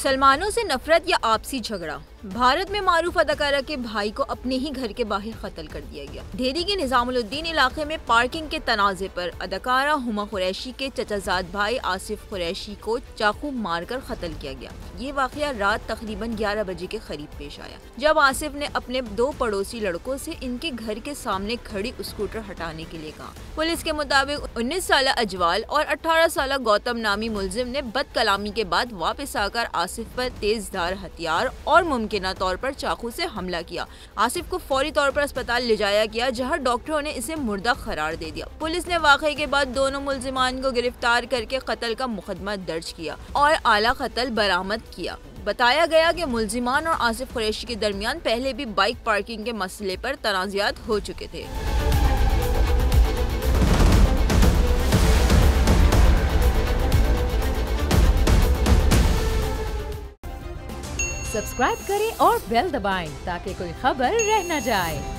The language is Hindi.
मुसलमानों से नफरत या आपसी झगड़ा। भारत में मारूफ अदाकारा के भाई को अपने ही घर के बाहर कत्ल कर दिया गया। डेहरी के निजामुद्दीन इलाके में पार्किंग के तनाजे पर अदाकारा हुमा कुरैशी के चचाजाद भाई आसिफ कुरैशी को चाकू मारकर कत्ल किया गया। ये वाकया रात तकरीबन 11 बजे के करीब पेश आया, जब आसिफ ने अपने 2 पड़ोसी लड़कों से इनके घर के सामने खड़ी स्कूटर हटाने के लिए कहा। पुलिस के मुताबिक 19 साल अजवाल और 18 साल गौतम नामी मुलजिम ने बदकलामी के बाद वापस आकर आसिफ पर तेजधार हथियार और मुमकिना तौर पर चाकू से हमला किया। आसिफ को फौरी तौर पर अस्पताल ले जाया गया, जहां डॉक्टरों ने इसे मुर्दा करार दे दिया। पुलिस ने वाकये के बाद दोनों मुलजिमान को गिरफ्तार करके कत्ल का मुकदमा दर्ज किया और आला कत्ल बरामद किया। बताया गया कि मुलजिमान और आसिफ कुरैशी के दरमियान पहले भी बाइक पार्किंग के मसले पर तनाज़ात हो चुके थे। सब्सक्राइब करें और बेल दबाएं ताकि कोई खबर रह न जाए।